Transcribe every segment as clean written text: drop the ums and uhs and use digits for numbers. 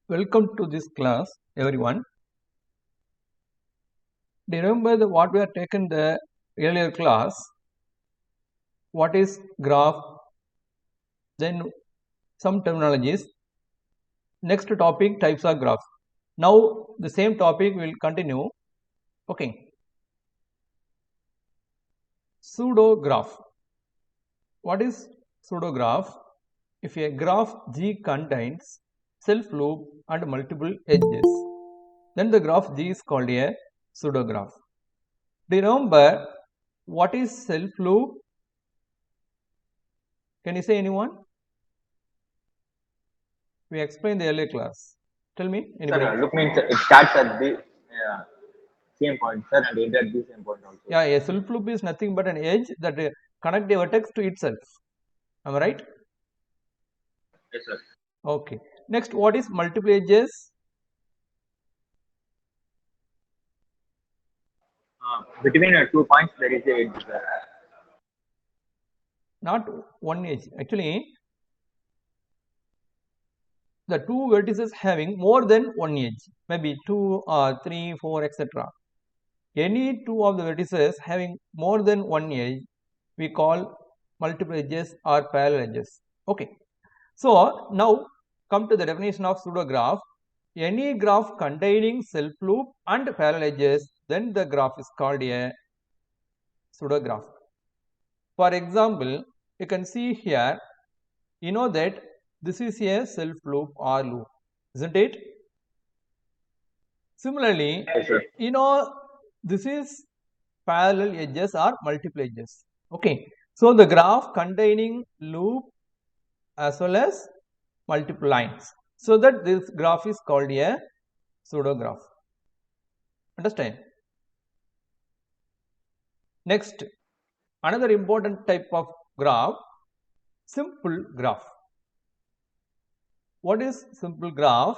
Welcome to this class, everyone. Do you remember what we have taken the earlier class? What is graph? Then some terminologies. Next topic, types of graph. Now the same topic will continue. Okay. Pseudograph. What is pseudograph? If a graph G contains self loop and multiple edges, then the graph G is called a pseudograph. Do you remember what is self loop? Can you say anyone? We explained the earlier class. Tell me, anybody? Sir, look means it starts at the same point, sir, and ends at the same point also. Yeah, a self loop is nothing but an edge that connects a vertex to itself. Am I right? Yes, sir. Okay. Next, what is multiple edges? Between 2 points, there is a edge, sir. Not one edge. Actually, the two vertices having more than one edge, maybe 2 or 3, 4, etc. Any two of the vertices having more than one edge, we call multiple edges or parallel edges. Okay. So now come to the definition of pseudograph. Any graph containing self loop and parallel edges, then the graph is called a pseudograph. For example, you can see here, you know that this is a self loop or loop, isn't it? Similarly, Yes, sir. you know this is parallel edges or multiple edges. Okay, so the graph containing loop as well as multiple lines, so that this graph is called a pseudograph. Understand? Next, another important type of graph, simple graph. What is simple graph?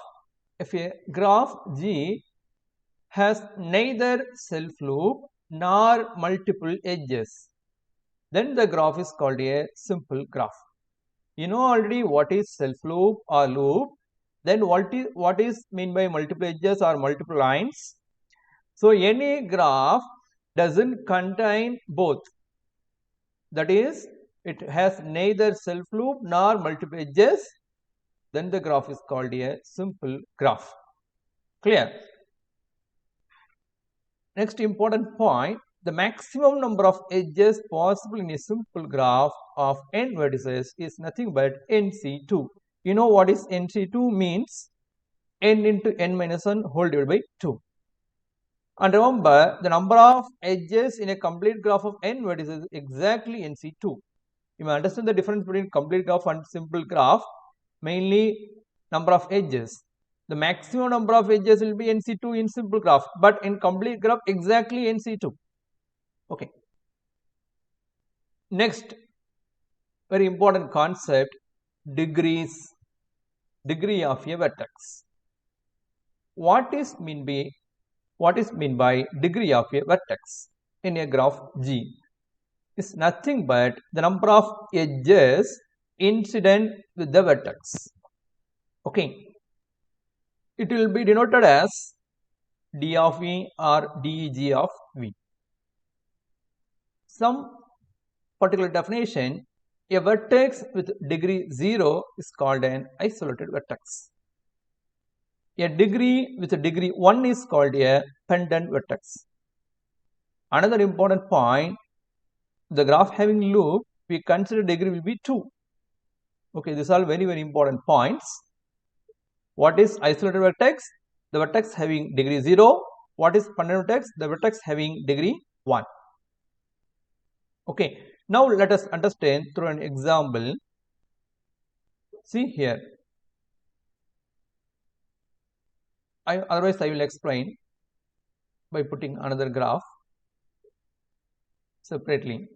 If a graph G has neither self loop nor multiple edges, then the graph is called a simple graph. You know already what is self loop or loop. Then what is mean by multiple edges or multiple lines? So any graph doesn't contain both. That is, it has neither self loop nor multiple edges, then the graph is called a simple graph. Clear? Next important point, the maximum number of edges possible in a simple graph of n vertices is nothing but NC2. You know what is NC2 means? N into n minus 1 whole divided by 2. And remember, the number of edges in a complete graph of n vertices is exactly NC2. You may understand the difference between complete graph and simple graph, mainly number of edges. The maximum number of edges will be NC2 in simple graph, but in complete graph exactly NC2. Okay. Next, very important concept, degree of a vertex. What is mean by degree of a vertex in a graph G? Is nothing but the number of edges incident with the vertex. Okay. It will be denoted as d of v or deg of v. Some particular definition, a vertex with degree 0 is called an isolated vertex. A degree with degree 1 is called a pendant vertex. Another important point, the graph having loop, we consider degree will be 2. Okay, these are very important points. What is isolated vertex? The vertex having degree 0. What is pendant vertex? The vertex having degree 1. Okay, now let us understand through an example. See here. Otherwise I will explain by putting another graph separately.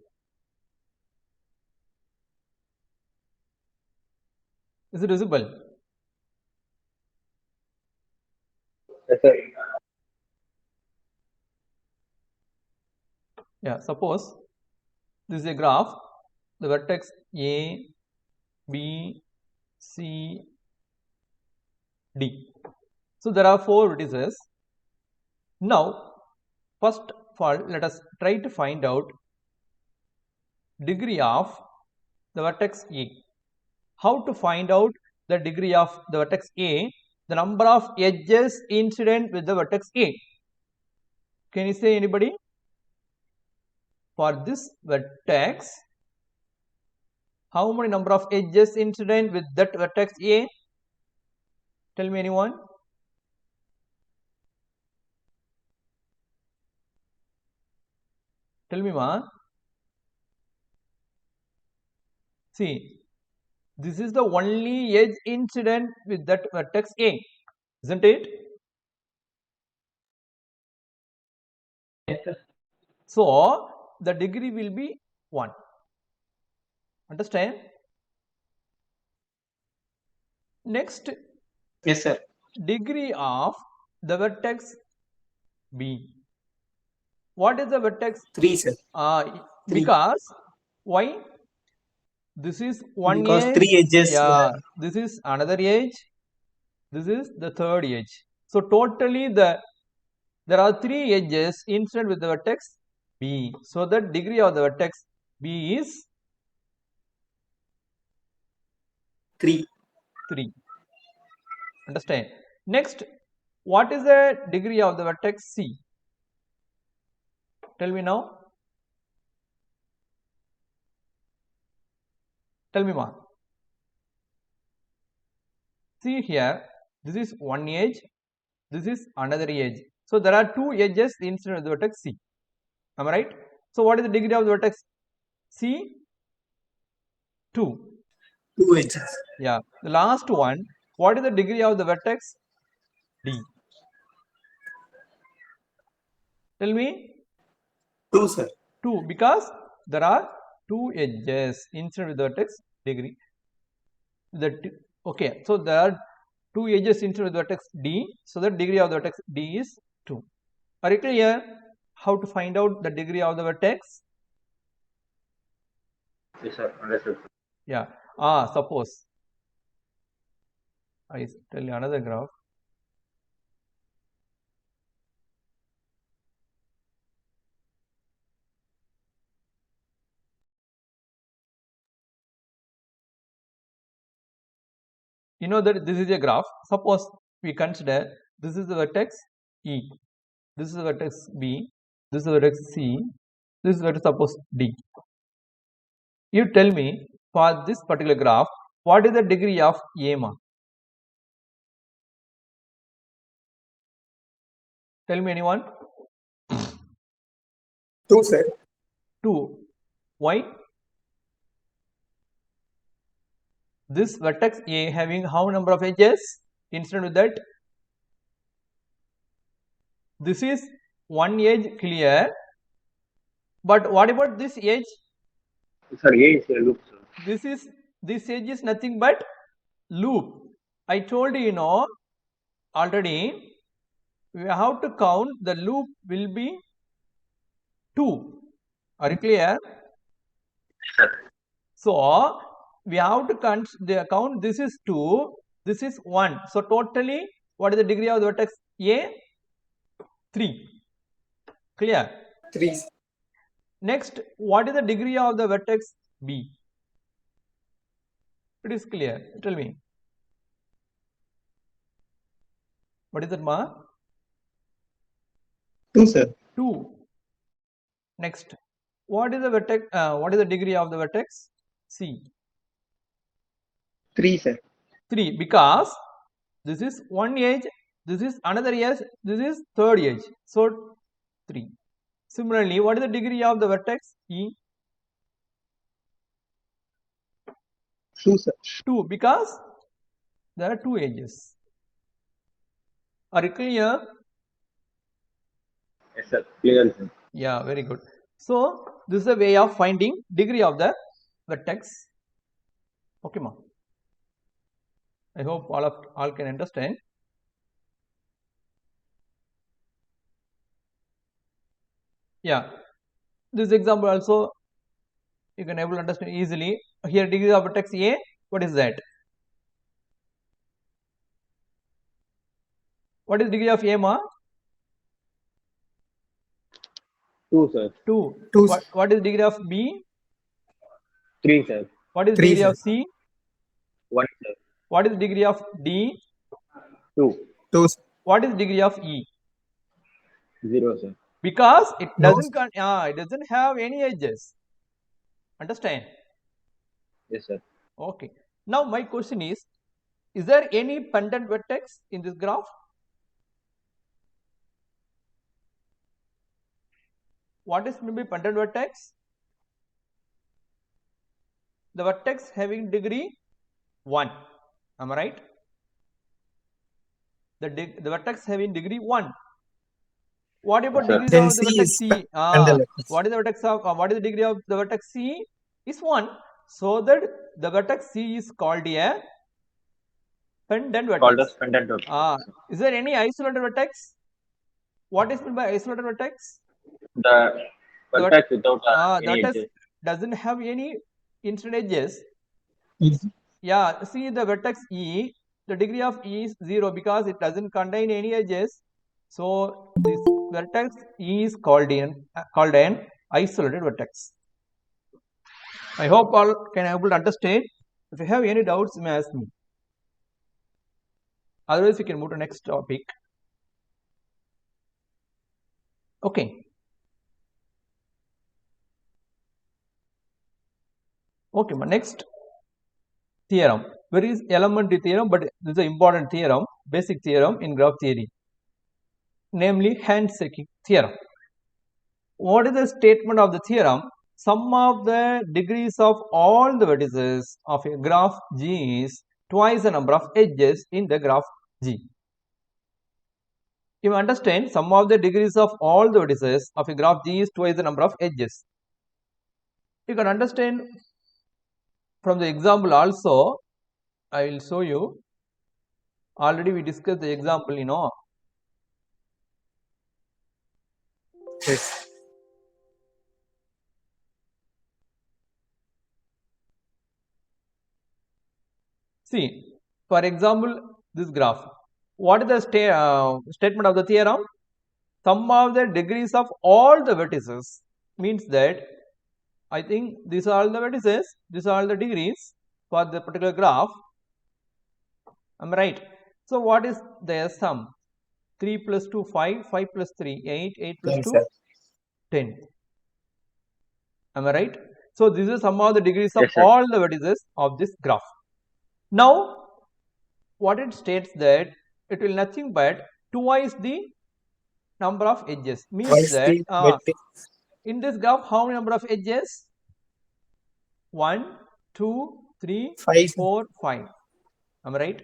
Is it visible? Yes, sir. Yeah, suppose this is a graph, the vertex A, B, C, D. So there are 4 vertices. Now, first of all, let us try to find out degree of the vertex A. How to find out the degree of the vertex A? The number of edges incident with the vertex A. Can you say anybody? For this vertex, how many number of edges incident with that vertex A? Tell me anyone. Tell me, ma. See, this is the only edge incident with that vertex A, isn't it? Yes, sir. So, the degree will be 1. Understand? Next, Yes, sir. degree of the vertex B. What is the vertex? 3, sir. 3. Because, why? This is one Because edge. 3 edges. Yeah, this is another edge. This is the third edge. So, totally there are 3 edges incident with the vertex B. So, the degree of the vertex B is 3. 3. Understand? Next, what is the degree of the vertex C? Tell me now. Tell me, ma. See here, this is one edge, this is another edge. So, there are 2 edges incident with the vertex C. Am I right? So, what is the degree of the vertex C? 2. 2 edges. Yeah. The last one, what is the degree of the vertex D? Tell me. 2, sir. 2, because there are 2 edges incident with the vertex degree. Okay, so there are 2 edges incident with the vertex D. So, the degree of the vertex D is 2. Are you clear how to find out the degree of the vertex? Yes, sir. Understood. Yeah. Suppose I tell you another graph. You know that this is a graph. Suppose we consider this is the vertex E, this is the vertex B, this is the vertex C, this is the vertex suppose D. You tell me for this particular graph, what is the degree of A, ma? Tell me anyone. 2, sir. 2. Why? This vertex A having how number of edges instead with that? This is one edge clear, but what about this edge? Sir, A is a loop, sir. This edge is nothing but loop. I told you, already we have to count the loop will be 2. Are you clear? Sir. So we have to count this is 2, this is 1. So totally what is the degree of the vertex A? 3. Clear? 3. Next, what is the degree of the vertex B? It is clear. Tell me. What is that, ma? 2, sir. 2. Next, what is the vertex? What is the degree of the vertex C? 3, sir. 3, because this is one edge, this is another edge, this is third edge. So 3. Similarly, what is the degree of the vertex E? 2, sir. 2, because there are 2 edges. Are you clear? Yes, sir. Clear, sir. Yeah, very good. So this is a way of finding degree of the vertex. Okay, ma. I hope all can understand. Yeah. This example also you can able to understand easily. Here degree of vertex A, what is that? What is degree of A, ma? 2, sir. 2. 2, What is degree of B? 3, sir. What is 3, degree sir. of C? 1, sir. What is degree of D? 2, 2, What is degree of E? 0, sir. Because it No, doesn't it doesn't have any edges. Understand? Yes, sir. Okay. Now my question is there any pendant vertex in this graph? What is going to be pendant vertex? The vertex having degree 1. Am I right? The vertex having degree 1. What about Sir. degrees Then of the C vertex is C? pendant vertex. What is the vertex of what is the degree of the vertex C? Is 1. So that the vertex C is called a pendant vertex. Called as pendant vertex. Is there any isolated vertex? What is meant by isolated vertex? The vertex without the any vertex edges. doesn't have any incident edges. Is- Yeah, see the vertex E, the degree of E is 0 because it doesn't contain any edges. So this vertex E is called an isolated vertex. I hope all can able to understand. If you have any doubts, you may ask me. Otherwise, we can move to next topic. Okay. Okay, my next theorem. Very elementary theorem, but this is an important theorem, basic theorem in graph theory, namely handshaking theorem. What is the statement of the theorem? Sum of the degrees of all the vertices of a graph G is twice the number of edges in the graph G. You understand, sum of the degrees of all the vertices of a graph G is twice the number of edges. You can understand from the example also. I will show you. Already we discussed the example, you know. Yes. See, for example, this graph. What is the statement of the theorem? Sum of the degrees of all the vertices means that I think these are all the vertices, these are all the degrees for the particular graph. Am I right? So what is their sum? 3 plus 2, 5, 5 plus 3, 8, 8 plus 10, 2, sir. 10. Am I right? So this is sum of the degrees of Yes, sir. all the vertices of this graph. Now, what it states that it will nothing but twice the number of edges. Means Twice that the vertex. in this graph, how many number of edges? 1, 2, 3, 5. 4, 5. Am I right?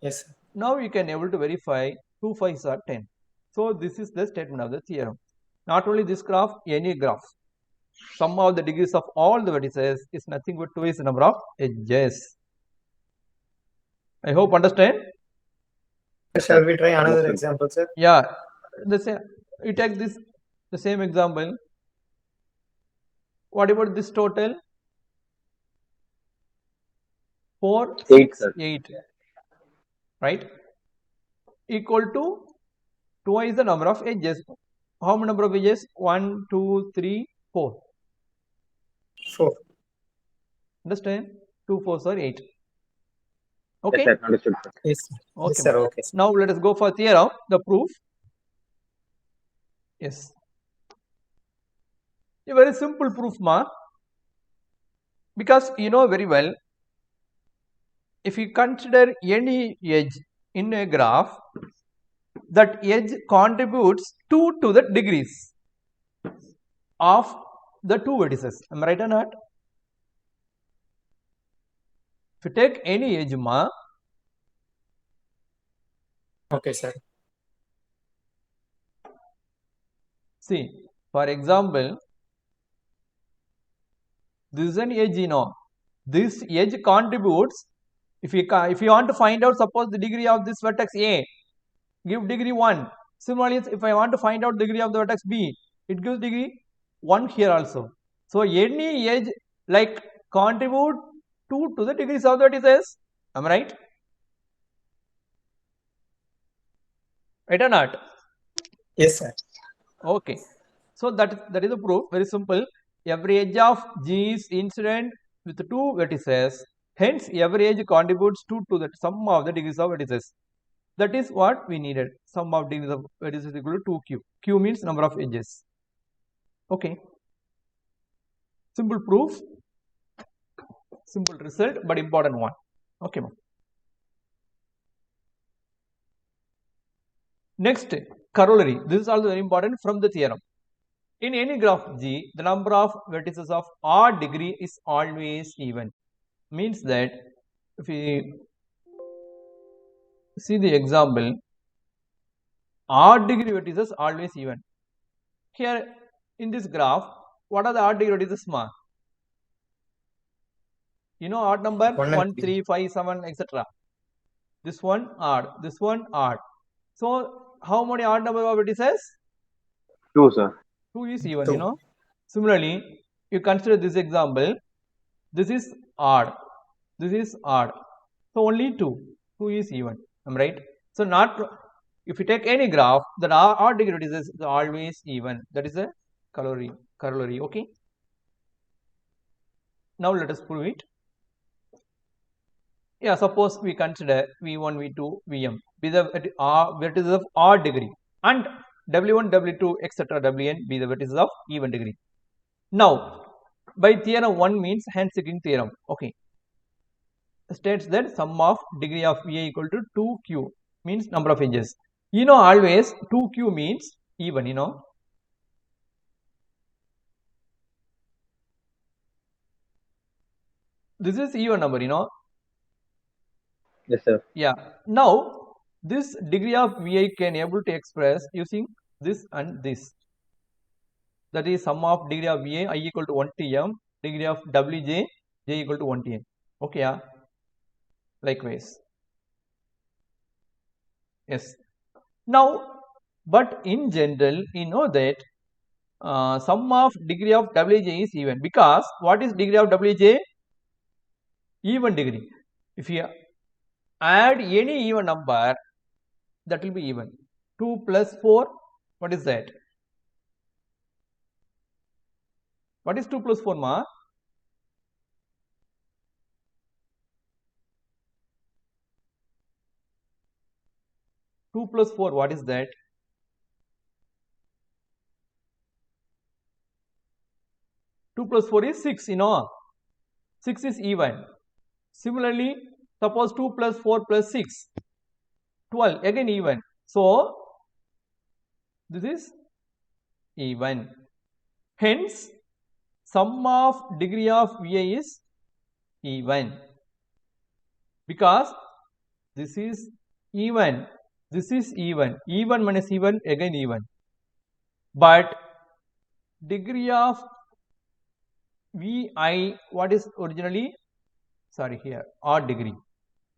Yes, sir. Now you can able to verify 2 5s are 10. So this is the statement of the theorem. Not only this graph, any graph. Sum of the degrees of all the vertices is nothing but twice the number of edges. I hope understand. Shall we try another Yes, sir. example, sir? Yeah, the same. You take this the same example. What about this total? 4, 8, 6, sir. 8. Right? Equal to twice the number of edges. How many number of edges? 1, 2, 3, 4. 4. Understand? 2 4s are 8. Okay. Yes, sir. Understood, sir. Yes, sir. Okay. Yes, sir. Okay, sir. Now let us go for theorem. The proof. Yes. A very simple proof, ma. Because you know very well, if you consider any edge in a graph, that edge contributes 2 to the degrees of the two vertices. Am I right or not? If you take any edge, ma, Okay, sir. see, for example, this is an edge, you know. This edge contributes. If you want to find out, suppose the degree of this vertex A, give degree 1. Similarly, if I want to find out degree of the vertex B, it gives degree 1 here also. So any edge like contribute 2 to the degrees of the vertices. Am I right? Right or not? Yes, sir. Okay. So that is the proof. Very simple. Every edge of G is incident with 2 vertices. Hence, every edge contributes 2 to the sum of the degrees of vertices. That is what we needed. Sum of degrees of vertices equal to 2q. Q means number of edges. Okay. Simple proof. Simple result, but important one. Okay. Next, corollary. This is also very important from the theorem. In any graph G, the number of vertices of odd degree is always even. Means that if we see the example, odd degree vertices always even. Here in this graph, what are the odd degree vertices, ma? You know odd number 1, 3, 5, 7, etc. This one odd, this one odd. So how many odd number of vertices? 2, sir. 2 is even, 2. you know. Similarly, you consider this example. This is odd. This is odd. So only 2. 2 is even. Am I right? So not if you take any graph, the odd degree vertices is always even. That is a corollary. Okay. Now let us prove it. Yeah, suppose we consider V1, V2, Vm be the vertices of odd degree and W1, W2, etc. Wn be the vertices of even degree. Now, by theorem 1 means Hands-Sicking theorem. Okay. States that sum of degree of Va equal to 2q means number of edges. You know always 2q means even, you know. This is even number, you know. Yes, sir. Yeah. Now, this degree of Vi can able to express using this and this. That is sum of degree of Va I equal to 1 to m, degree of Wj j equal to 1 to n. Okay, yeah. Likewise. Yes. Now, but in general, you know that sum of degree of Wj is even, because what is degree of Wj? Even degree. If you add any even number, that will be even. 2 plus 4, what is that? What is 2 plus 4, ma? Two plus 4, what is that? 2 plus 4 is 6, you know. 6 is even. Similarly, suppose 2 plus 4 plus 6, 12, again even. So, this is even. Hence, sum of degree of Va is even. Because this is even. This is even. Even minus even, again even. But degree of Vi, what is originally? Sorry, here, odd degree.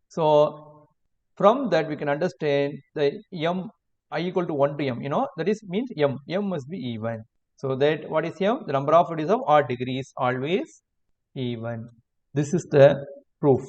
So, from that we can understand the m I equal to 1 to m, you know, that is means m must be even. So that what is m? The number of vertices of odd degree is always even. This is the proof.